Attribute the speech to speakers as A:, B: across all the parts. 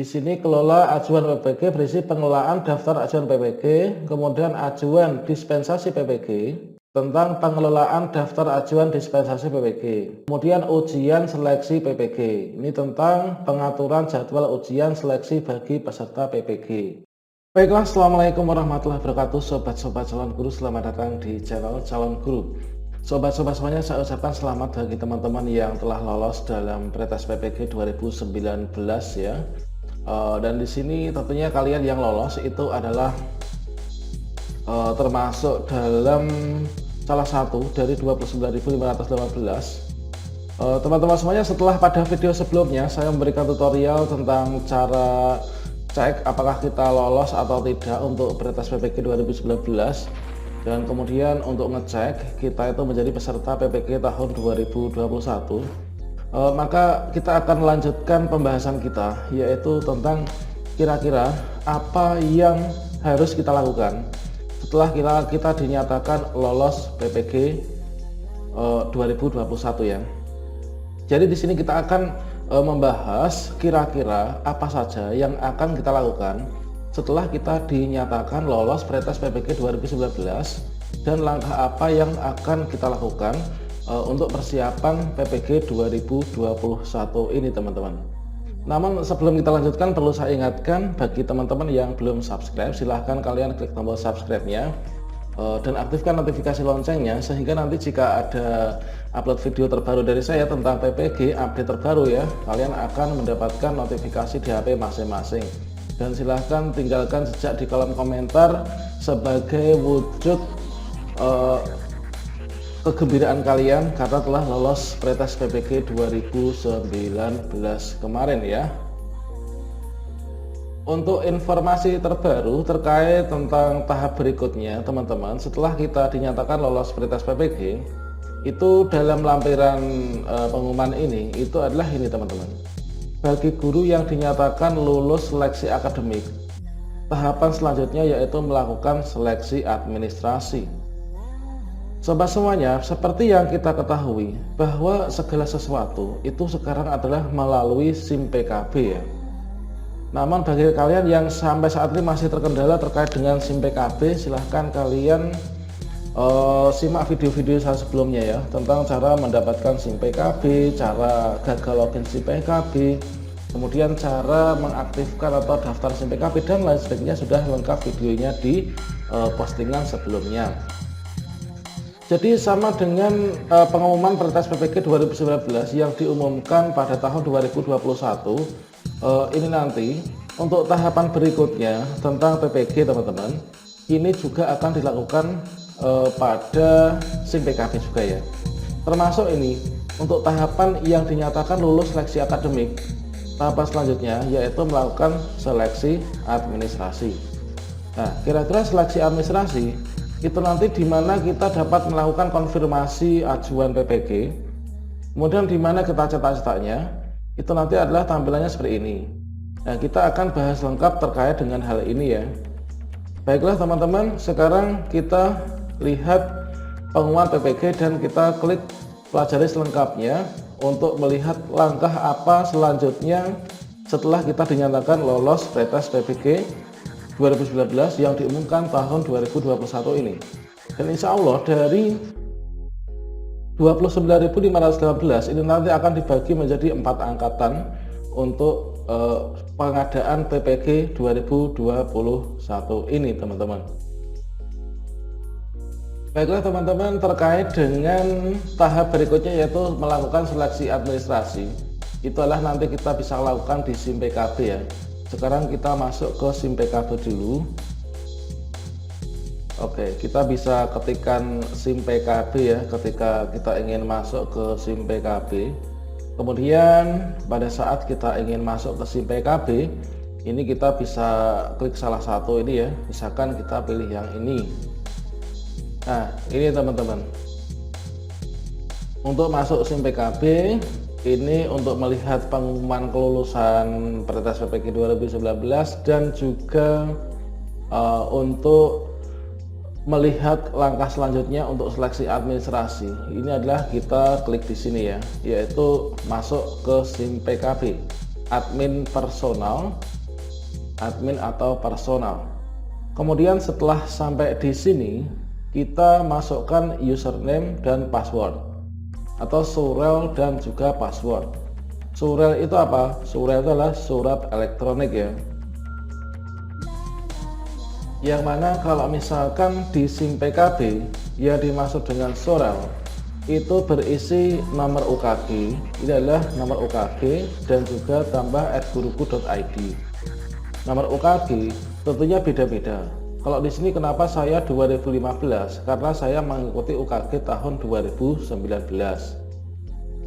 A: Di sini kelola ajuan PPG berisi pengelolaan daftar ajuan PPG, kemudian ajuan dispensasi PPG, tentang pengelolaan daftar ajuan dispensasi PPG, kemudian ujian seleksi PPG. Ini tentang pengaturan jadwal ujian seleksi bagi peserta PPG. Baiklah, assalamualaikum warahmatullahi wabarakatuh, sobat-sobat calon guru, selamat datang di channel calon guru. Sobat-sobat semuanya, saya ucapkan selamat bagi teman-teman yang telah lolos dalam pretest PPG 2019 ya. Dan di sini tentunya kalian yang lolos itu adalah termasuk dalam salah satu dari 29.518. Teman-teman semuanya, setelah pada video sebelumnya saya memberikan tutorial tentang cara cek apakah kita lolos atau tidak untuk pretest PPG 2019, dan kemudian untuk ngecek kita itu menjadi peserta PPG tahun 2021, maka kita akan melanjutkan pembahasan kita, yaitu tentang kira-kira apa yang harus kita lakukan setelah kita dinyatakan lolos PPG 2021 ya. Jadi di sini kita akan membahas kira-kira apa saja yang akan kita lakukan setelah kita dinyatakan lolos pretest PPG 2019 dan langkah apa yang akan kita lakukan untuk persiapan PPG 2021 ini teman-teman. Namun sebelum kita lanjutkan, perlu saya ingatkan bagi teman-teman yang belum subscribe, silahkan kalian klik tombol subscribe-nya dan aktifkan notifikasi loncengnya, sehingga nanti jika ada upload video terbaru dari saya tentang PPG update terbaru ya, kalian akan mendapatkan notifikasi di HP masing-masing. Dan silahkan tinggalkan jejak di kolom komentar sebagai wujud kegembiraan kalian karena telah lolos pretest PPG 2019 kemarin ya. Untuk informasi terbaru terkait tentang tahap berikutnya teman-teman, setelah kita dinyatakan lolos pretest PPG, itu dalam lampiran pengumuman ini itu adalah ini teman-teman. Bagi guru yang dinyatakan lulus seleksi akademik, tahapan selanjutnya yaitu melakukan seleksi administrasi. Sobat semuanya, seperti yang kita ketahui bahwa segala sesuatu itu sekarang adalah melalui SIM PKB ya. Namun bagi kalian yang sampai saat ini masih terkendala terkait dengan SIM PKB, silahkan kalian simak video-video saya sebelumnya ya, tentang cara mendapatkan SIM PKB, cara gagal login SIM PKB, kemudian cara mengaktifkan atau daftar SIM PKB dan lain sebagainya. Sudah lengkap videonya di postingan sebelumnya. Jadi sama dengan pengumuman pretest PPG 2019 yang diumumkan pada tahun 2021, ini nanti untuk tahapan berikutnya tentang PPG teman-teman, ini juga akan dilakukan pada SIM PKB juga ya. Termasuk ini untuk tahapan yang dinyatakan lulus seleksi akademik, tahapan selanjutnya yaitu melakukan seleksi administrasi. Nah, kira-kira seleksi administrasi itu nanti di mana kita dapat melakukan konfirmasi ajuan PPG, kemudian di mana kita cetak-cetaknya, itu nanti adalah tampilannya seperti ini. Nah, kita akan bahas lengkap terkait dengan hal ini ya. Baiklah teman-teman, sekarang kita lihat pengumuman PPG dan kita klik pelajari selengkapnya untuk melihat langkah apa selanjutnya setelah kita dinyatakan lolos pretest PPG 2019 yang diumumkan tahun 2021 ini. Dan insya Allah dari 29.518 ini nanti akan dibagi menjadi 4 angkatan untuk pengadaan PPG 2021 ini teman-teman. Baiklah teman-teman, terkait dengan tahap berikutnya yaitu melakukan seleksi administrasi, itu adalah nanti kita bisa lakukan di SIM PKB ya. Sekarang kita masuk ke SIM PKB dulu. Oke, kita bisa ketikkan SIM PKB ya ketika kita ingin masuk ke SIM PKB. Kemudian pada saat kita ingin masuk ke SIM PKB, ini kita bisa klik salah satu ini ya. Misalkan kita pilih yang ini. Nah, ini teman-teman. Untuk masuk SIM PKB, ini untuk melihat pengumuman kelulusan pretest PPG 2019 dan juga untuk melihat langkah selanjutnya untuk seleksi administrasi. Ini adalah kita klik di sini ya, yaitu masuk ke SIM PKB. admin personal, admin atau personal. Kemudian setelah sampai di sini, kita masukkan username dan password atau surel dan juga password. Surel itu apa? Surel itu adalah surat elektronik ya. Yang mana kalau misalkan di SIM PKB yang dimaksud dengan surel itu berisi nomor UKG, ini adalah nomor UKG dan juga tambah @guruku.id. Nomor UKG tentunya beda-beda. Kalau di sini kenapa saya 2015? Karena saya mengikuti UKG tahun 2019.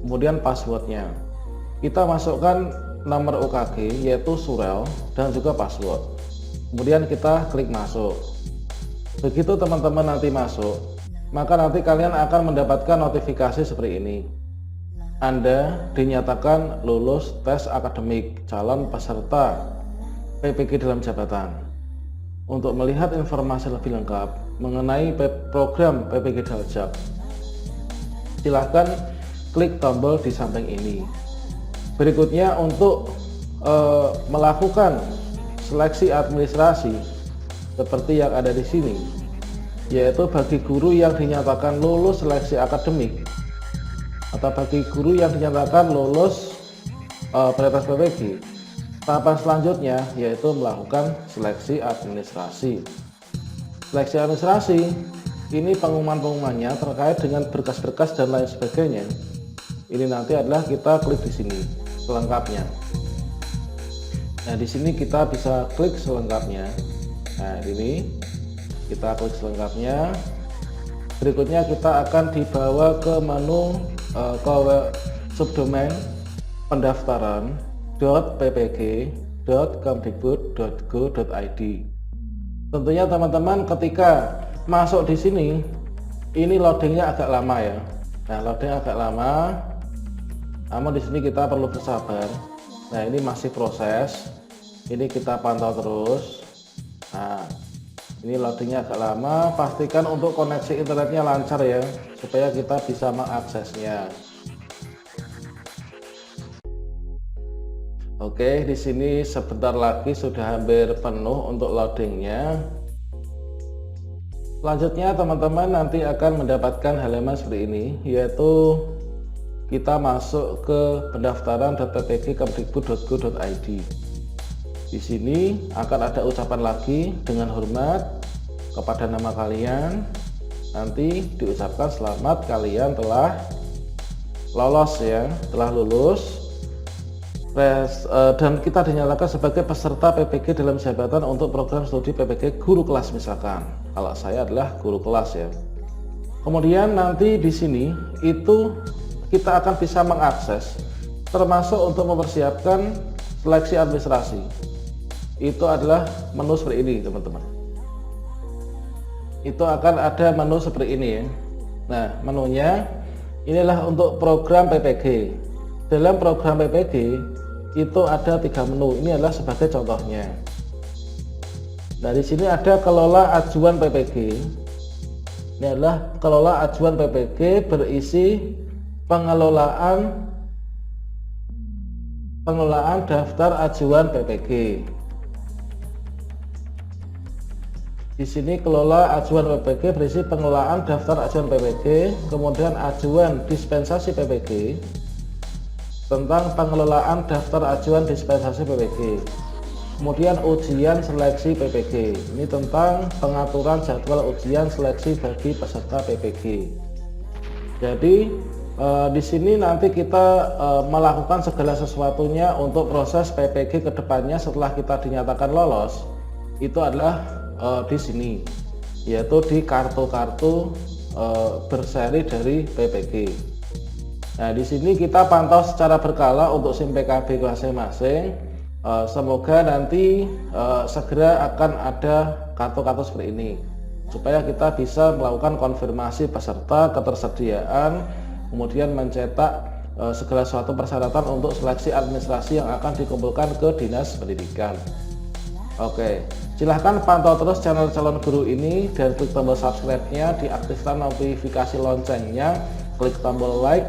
A: Kemudian passwordnya, kita masukkan nomor UKG yaitu surel dan juga password. Kemudian kita klik masuk. Begitu teman-teman nanti masuk, maka nanti kalian akan mendapatkan notifikasi seperti ini. Anda dinyatakan lulus tes akademik calon peserta PPG dalam jabatan. Untuk melihat informasi lebih lengkap mengenai program PPG Daljak, silahkan klik tombol di samping ini. Berikutnya untuk melakukan seleksi administrasi seperti yang ada di sini, yaitu bagi guru yang dinyatakan lulus seleksi akademik atau bagi guru yang dinyatakan lulus prioritas PPG. Tahapan selanjutnya yaitu melakukan seleksi administrasi. Seleksi administrasi ini pengumumannya terkait dengan berkas-berkas dan lain sebagainya. Ini nanti adalah kita klik di sini selengkapnya. Nah, di sini kita bisa klik selengkapnya. Nah, ini kita klik selengkapnya. Berikutnya kita akan dibawa ke menu ke subdomain pendaftaran .ppg.kemdikbud.go.id. Tentunya teman-teman ketika masuk di sini, ini loadingnya agak lama ya. Nah, loading agak lama. Namun di sini kita perlu bersabar. Nah, ini masih proses. Ini kita pantau terus. Nah, ini loadingnya agak lama. Pastikan untuk koneksi internetnya lancar ya, supaya kita bisa mengaksesnya. Oke, di sini sebentar lagi sudah hampir penuh untuk loadingnya. Selanjutnya teman-teman nanti akan mendapatkan halaman seperti ini, yaitu kita masuk ke pendaftaran.ppg.kemdikbud.go.id. Di sini akan ada ucapan lagi dengan hormat kepada nama kalian. Nanti diucapkan selamat kalian telah lolos ya, telah lulus. Dan kita dinyatakan sebagai peserta PPG dalam jabatan untuk program studi PPG guru kelas misalkan. Kalau saya adalah guru kelas ya. Kemudian nanti di sini itu kita akan bisa mengakses termasuk untuk mempersiapkan seleksi administrasi. Itu adalah menu seperti ini teman-teman. Itu akan ada menu seperti ini ya. Nah, menunya inilah untuk program PPG. Dalam program PPG itu ada 3 menu. Ini adalah sebagai contohnya. Nah, di sini ada kelola ajuan PPG. Ini adalah kelola ajuan PPG berisi pengelolaan daftar ajuan PPG. Di sini kelola ajuan PPG berisi pengelolaan daftar ajuan PPG, kemudian ajuan dispensasi PPG, tentang pengelolaan daftar ajuan dispensasi PPG, kemudian ujian seleksi PPG, ini tentang pengaturan jadwal ujian seleksi bagi peserta PPG. Jadi di sini nanti kita melakukan segala sesuatunya untuk proses PPG kedepannya setelah kita dinyatakan lolos. Itu adalah di sini, yaitu di kartu-kartu berseri dari PPG. Nah, di sini kita pantau secara berkala untuk SIM PKB masing-masing. Semoga nanti segera akan ada kartu-kartu seperti ini, supaya kita bisa melakukan konfirmasi peserta, ketersediaan, kemudian mencetak segala suatu persyaratan untuk seleksi administrasi yang akan dikumpulkan ke Dinas Pendidikan. Oke, silahkan pantau terus channel calon guru ini dan klik tombol subscribe-nya, diaktifkan notifikasi loncengnya, klik tombol like,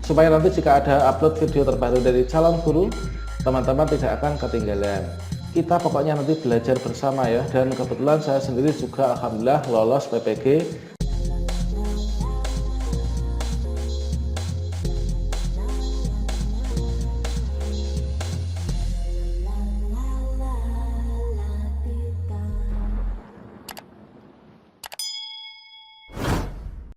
A: supaya nanti jika ada upload video terbaru dari calon guru, teman-teman tidak akan ketinggalan. Kita pokoknya nanti belajar bersama ya, dan kebetulan saya sendiri juga alhamdulillah lolos PPG